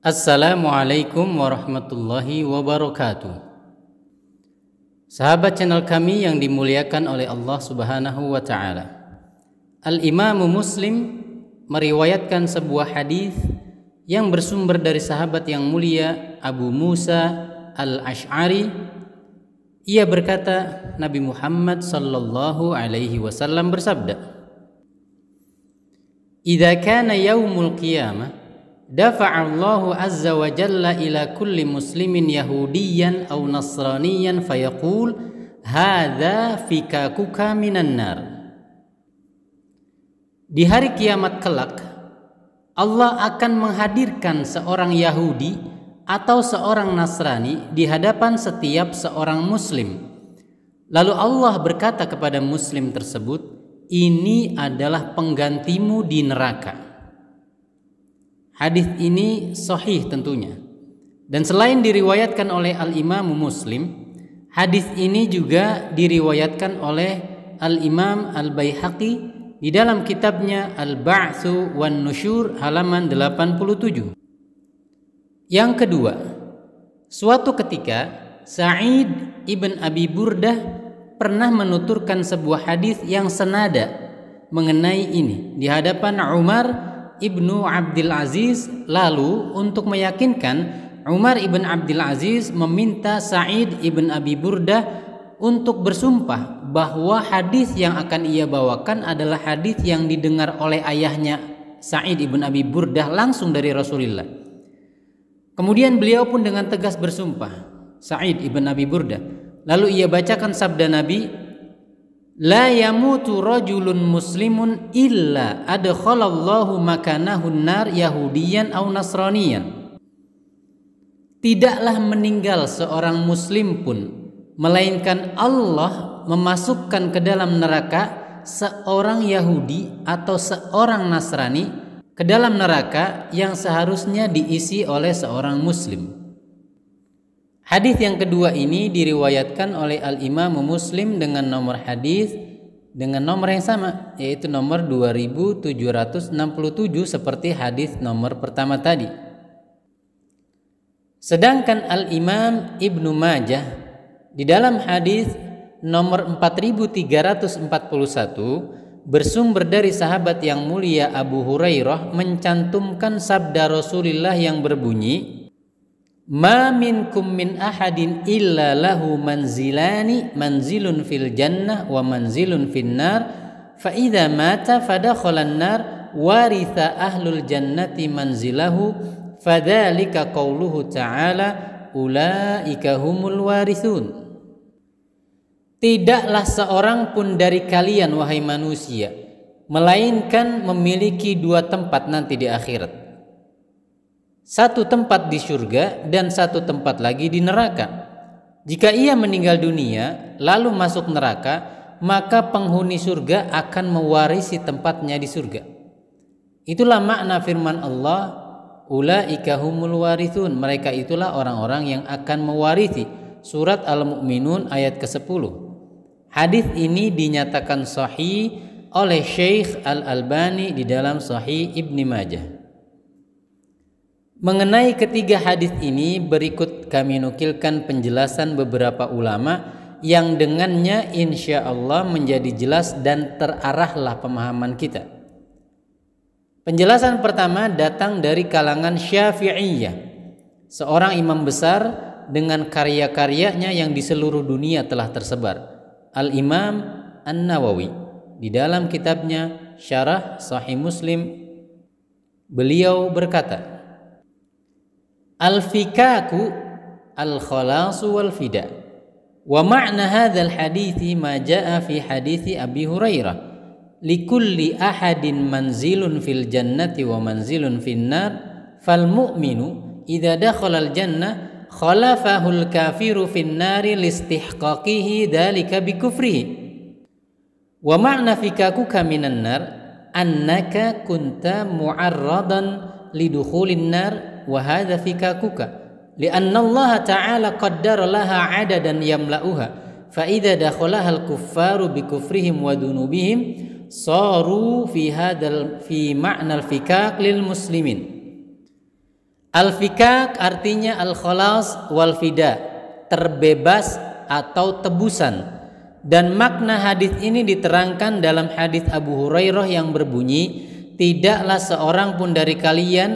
Assalamualaikum warahmatullahi wabarakatuh. Sahabat channel kami yang dimuliakan oleh Allah Subhanahu wa taala. Al-Imam Muslim meriwayatkan sebuah hadis yang bersumber dari sahabat yang mulia Abu Musa Al-Asy'ari. Ia berkata, Nabi Muhammad sallallahu alaihi wasallam bersabda, "Idza kana yaumul qiyamah dafa'allahu azza wa jalla ila kulli muslimin yahudiyan aw nasraniyan fayaqul hadza fikakuka minan nar." Di hari kiamat kelak, Allah akan menghadirkan seorang Yahudi atau seorang Nasrani di hadapan setiap seorang muslim. Lalu Allah berkata kepada muslim tersebut, "Ini adalah penggantimu di neraka." Hadis ini sahih tentunya. Dan selain diriwayatkan oleh Al-Imam Muslim, hadis ini juga diriwayatkan oleh Al-Imam Al-Baihaqi di dalam kitabnya Al-Ba'tsu wan Nusyur halaman 87. Yang kedua, suatu ketika Sa'id ibn Abi Burdah pernah menuturkan sebuah hadis yang senada mengenai ini di hadapan Umar Ibnu Abdul Aziz. Lalu untuk meyakinkan, Umar ibn Abdul Aziz meminta Sa'id ibn Abi Burdah untuk bersumpah bahwa hadis yang akan ia bawakan adalah hadis yang didengar oleh ayahnya Sa'id ibn Abi Burdah langsung dari Rasulullah. Kemudian beliau pun dengan tegas bersumpah, Sa'id ibn Abi Burdah. Lalu ia bacakan sabda Nabi, "La yamutu rajulun muslimun illa adkhalallahu makanahun nar yahudiyan aw nasraniyan." Tidaklah meninggal seorang muslim pun, melainkan Allah memasukkan ke dalam neraka seorang Yahudi atau seorang Nasrani ke dalam neraka yang seharusnya diisi oleh seorang muslim. Hadis yang kedua ini diriwayatkan oleh Al-Imam Muslim dengan nomor hadis dengan nomor yang sama, yaitu nomor 2767 seperti hadis nomor pertama tadi. Sedangkan Al-Imam Ibnu Majah di dalam hadis nomor 4341 bersumber dari sahabat yang mulia Abu Hurairah mencantumkan sabda Rasulullah yang berbunyi, "Ma minkum min ahadin illa lahu manzilani, manzilun fil jannah wa manzilun fin nar, fa idza mata fadakhalan nar waritha ahlul jannati manzilahu, fadzalika qauluhu ta'ala ulaika humul warithun." Tidaklah seorang pun dari kalian wahai manusia melainkan memiliki dua tempat nanti di akhirat. Satu tempat di surga dan satu tempat lagi di neraka. Jika ia meninggal dunia lalu masuk neraka, maka penghuni surga akan mewarisi tempatnya di surga. Itulah makna firman Allah, ulaika humul warithun. Mereka itulah orang-orang yang akan mewarisi. Surat Al-Mu'minun ayat ke-10. Hadis ini dinyatakan sahih oleh Syekh Al-Albani di dalam Sahih Ibnu Majah. Mengenai ketiga hadis ini, berikut kami nukilkan penjelasan beberapa ulama yang dengannya insya Allah menjadi jelas dan terarahlah pemahaman kita. Penjelasan pertama datang dari kalangan Syafi'iyah, seorang imam besar dengan karya-karyanya yang di seluruh dunia telah tersebar, Al-Imam An-Nawawi. Di dalam kitabnya Syarah Sahih Muslim, beliau berkata, "Al-fikaku al-khalasu wal-fida. Wa ma'na hadzal hadithi ma jaa fi hadithi Abi Hurairah. Likulli ahadin manzilun fil jannati wa manzilun fin nar. Fal mu'minu idza dakhala al-jannah khalafahu al-kafiru fin nari listihqaqihi dzalika bi kufrihi. Wa ma'na fikakuka minan nar annaka kunta mu'arradan lidukhulin nar wa hadza fikakuka li'anna Allah ta'ala qaddara laha 'adadan yamla'uha fa idza dakhalaha al-kuffaru bi kufrihim wa dunubihim saru fi ma'na al-fikak lil muslimin." Al-fikak artinya al-khalas wal fida, terbebas atau tebusan. Dan makna hadis ini diterangkan dalam hadis Abu Hurairah yang berbunyi, tidaklah seorang pun dari kalian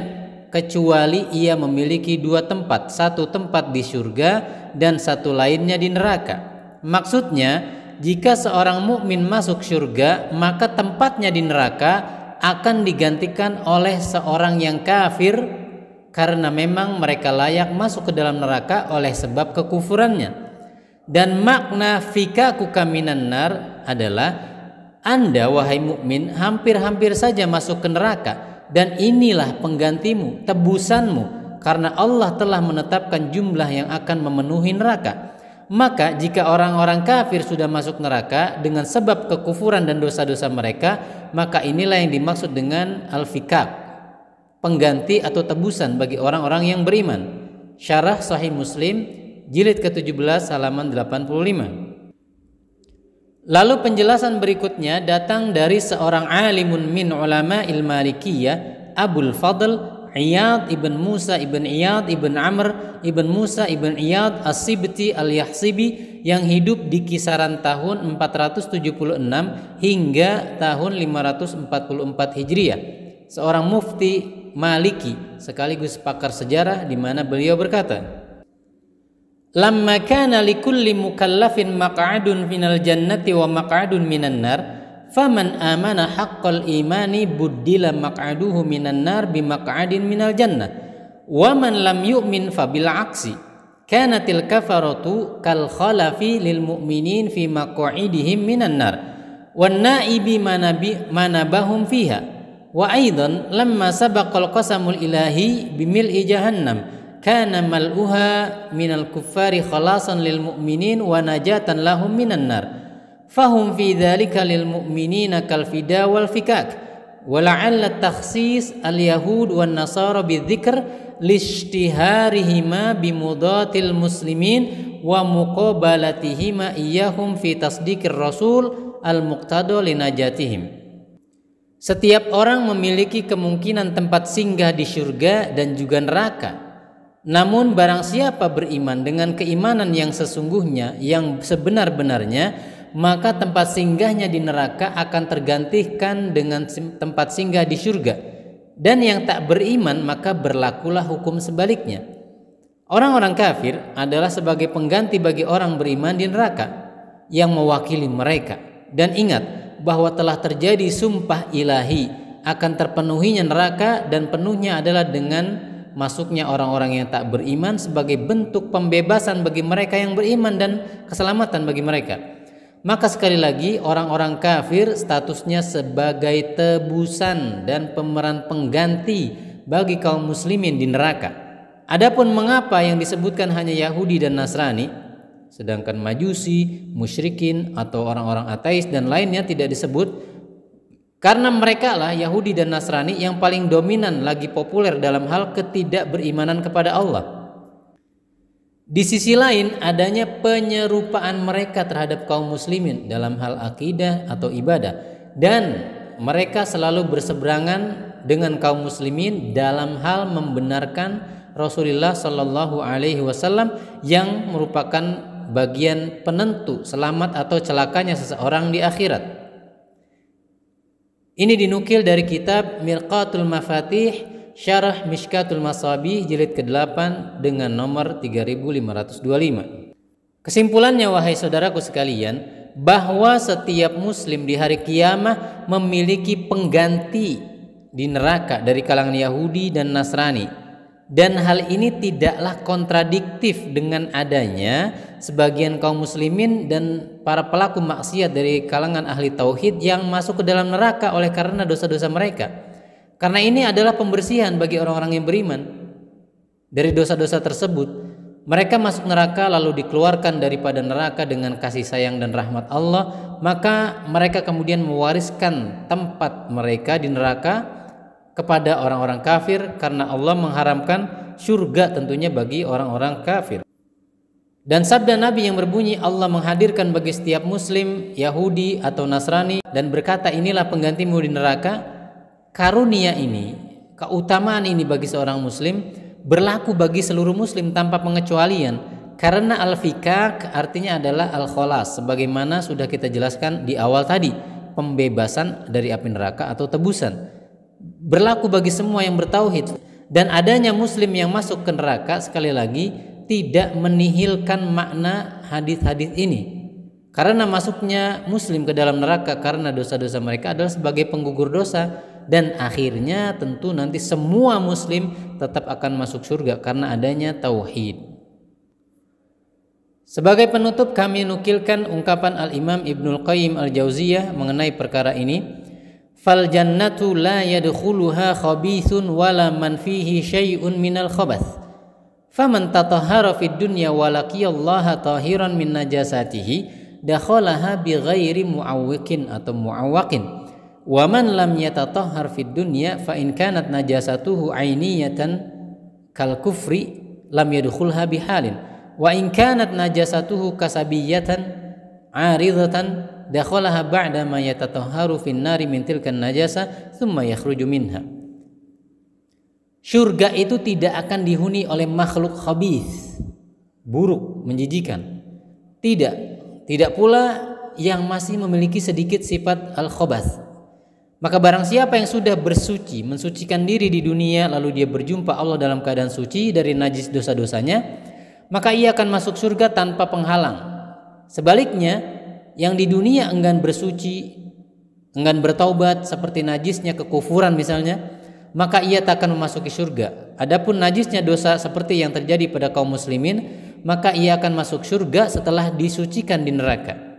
kecuali ia memiliki dua tempat, satu tempat di surga dan satu lainnya di neraka. Maksudnya, jika seorang mukmin masuk surga, maka tempatnya di neraka akan digantikan oleh seorang yang kafir, karena memang mereka layak masuk ke dalam neraka oleh sebab kekufurannya. Dan makna fikakuka minan nar adalah Anda wahai mukmin hampir-hampir saja masuk ke neraka, dan inilah penggantimu, tebusanmu, karena Allah telah menetapkan jumlah yang akan memenuhi neraka. Maka jika orang-orang kafir sudah masuk neraka dengan sebab kekufuran dan dosa-dosa mereka, maka inilah yang dimaksud dengan al-fikak, pengganti atau tebusan bagi orang-orang yang beriman. Syarah Sahih Muslim jilid ke-17 halaman 85. Lalu penjelasan berikutnya datang dari seorang alimun min ulama il-Malikiyah, Abul Fadl Iyad ibn Musa ibn Iyad ibn Amr ibn Musa ibn Iyad As-Sibti Al-Yahsibi, yang hidup di kisaran tahun 476 hingga tahun 544 Hijriah, seorang mufti Maliki sekaligus pakar sejarah, di mana beliau berkata, "Lamma kana likulli mukallafin maq'adun minal jannati wa maq'adun minan nar, faman amana haqqal imani buddila maq'aduhu minan nar bi maq'adin minal jannah, wa man lam yu'min fabil aksi, kanatil kafaratu kal khalafi lil mu'minin fi maq'idihim minan nar, wan na'ibi manabahum fiha. Wa aidan lamma sabaqal qasamul ilahi bimil'i jahannam kana mal'uha minal kuffari khalasan lil mu'minin wa najatan lahum minan nar, fahum fi dzalika lil mu'minina kal fida wal fikak, wa la'alla takhsis al yahud wan nasara bidzikr lishtiharihima bimudatil muslimin wa muqabalatihima iyyahum fi tasdiqir rasul al muqtada linajatihim." Setiap orang memiliki kemungkinan tempat singgah di surga dan juga neraka. Namun barang siapa beriman dengan keimanan yang sesungguhnya, yang sebenar-benarnya, maka tempat singgahnya di neraka akan tergantikan dengan tempat singgah di surga. Dan yang tak beriman maka berlakulah hukum sebaliknya. Orang-orang kafir adalah sebagai pengganti bagi orang beriman di neraka yang mewakili mereka. Dan ingat bahwa telah terjadi sumpah ilahi akan terpenuhinya neraka, dan penuhnya adalah dengan masuknya orang-orang yang tak beriman sebagai bentuk pembebasan bagi mereka yang beriman dan keselamatan bagi mereka. Maka sekali lagi, orang-orang kafir statusnya sebagai tebusan dan pemeran pengganti bagi kaum muslimin di neraka. Adapun mengapa yang disebutkan hanya Yahudi dan Nasrani, sedangkan Majusi, musyrikin atau orang-orang ateis dan lainnya tidak disebut? Karena mereka lah Yahudi dan Nasrani yang paling dominan lagi populer dalam hal ketidakberimanan kepada Allah. Di sisi lain, adanya penyerupaan mereka terhadap kaum muslimin dalam hal akidah atau ibadah, dan mereka selalu berseberangan dengan kaum muslimin dalam hal membenarkan Rasulullah Shallallahu Alaihi Wasallam yang merupakan bagian penentu selamat atau celakanya seseorang di akhirat. Ini dinukil dari kitab Mirqatul Mafatih Syarah Mishkatul Masabih jilid ke-8 dengan nomor 3525. Kesimpulannya, wahai saudaraku sekalian, bahwa setiap muslim di hari kiamah memiliki pengganti di neraka dari kalangan Yahudi dan Nasrani. Dan hal ini tidaklah kontradiktif dengan adanya sebagian kaum muslimin dan para pelaku maksiat dari kalangan ahli tauhid yang masuk ke dalam neraka oleh karena dosa-dosa mereka. Karena ini adalah pembersihan bagi orang-orang yang beriman dari dosa-dosa tersebut. Mereka masuk neraka lalu dikeluarkan daripada neraka dengan kasih sayang dan rahmat Allah, maka mereka kemudian mewariskan tempat mereka di neraka kepada orang-orang kafir, karena Allah mengharamkan surga tentunya bagi orang-orang kafir. Dan sabda Nabi yang berbunyi, Allah menghadirkan bagi setiap muslim, Yahudi atau Nasrani dan berkata, inilah penggantimu di neraka. Karunia ini, keutamaan ini bagi seorang muslim berlaku bagi seluruh muslim tanpa pengecualian, karena al-fikak artinya adalah al-kholas, sebagaimana sudah kita jelaskan di awal tadi, pembebasan dari api neraka atau tebusan. Berlaku bagi semua yang bertauhid, dan adanya muslim yang masuk ke neraka sekali lagi tidak menihilkan makna hadis-hadis ini, karena masuknya muslim ke dalam neraka karena dosa-dosa mereka adalah sebagai penggugur dosa, dan akhirnya tentu nanti semua muslim tetap akan masuk surga karena adanya tauhid. Sebagai penutup kami nukilkan ungkapan Al-Imam Ibnul Qayyim Al-Jauziyah mengenai perkara ini. Fal jannatu la yadkhuluha khabithun wala man fihi syai'un minal khabath. Faman tatahhara fid dunya wa laqiyallaha tahiran min najasatihi dakhalaha bighairi mu'awwiqin atau mu'awwaqin. Wa man lam yatatahhar fid dunya fa in kanat najasatuhu 'ainiyatan kal kufri lam yadkhulha bihalin. Wa in kanat najasatuhu kasabiyatan 'aridatan dakhalaha ba'da ma yatatahharu fin nari min tilkan najasa thumma yakhruju minha. Surga itu tidak akan dihuni oleh makhluk khabith, buruk, menjijikan. Tidak pula yang masih memiliki sedikit sifat al-khabath. Maka barang siapa yang sudah bersuci, mensucikan diri di dunia, lalu dia berjumpa Allah dalam keadaan suci dari najis dosa-dosanya, maka ia akan masuk surga tanpa penghalang. Sebaliknya, yang di dunia enggan bersuci, enggan bertaubat seperti najisnya kekufuran misalnya, maka ia tak akan memasuki surga. Adapun najisnya dosa seperti yang terjadi pada kaum muslimin, maka ia akan masuk surga setelah disucikan di neraka.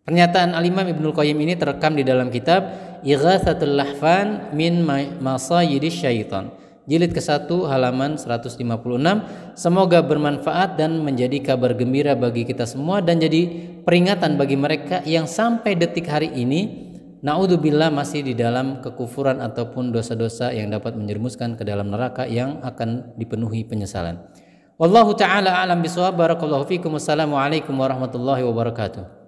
Pernyataan Al-Imam Ibnul Qayyim ini terekam di dalam kitab Ighatsatul Lahfan min Masayidis Syaitan, jilid ke-1 halaman 156. Semoga bermanfaat dan menjadi kabar gembira bagi kita semua dan jadi peringatan bagi mereka yang sampai detik hari ini naudzubillah masih di dalam kekufuran ataupun dosa-dosa yang dapat menjerumuskan ke dalam neraka yang akan dipenuhi penyesalan. Wallahu taala a'lam bishawab. Barakallahu fikum. Wassalamualaikum warahmatullahi wabarakatuh.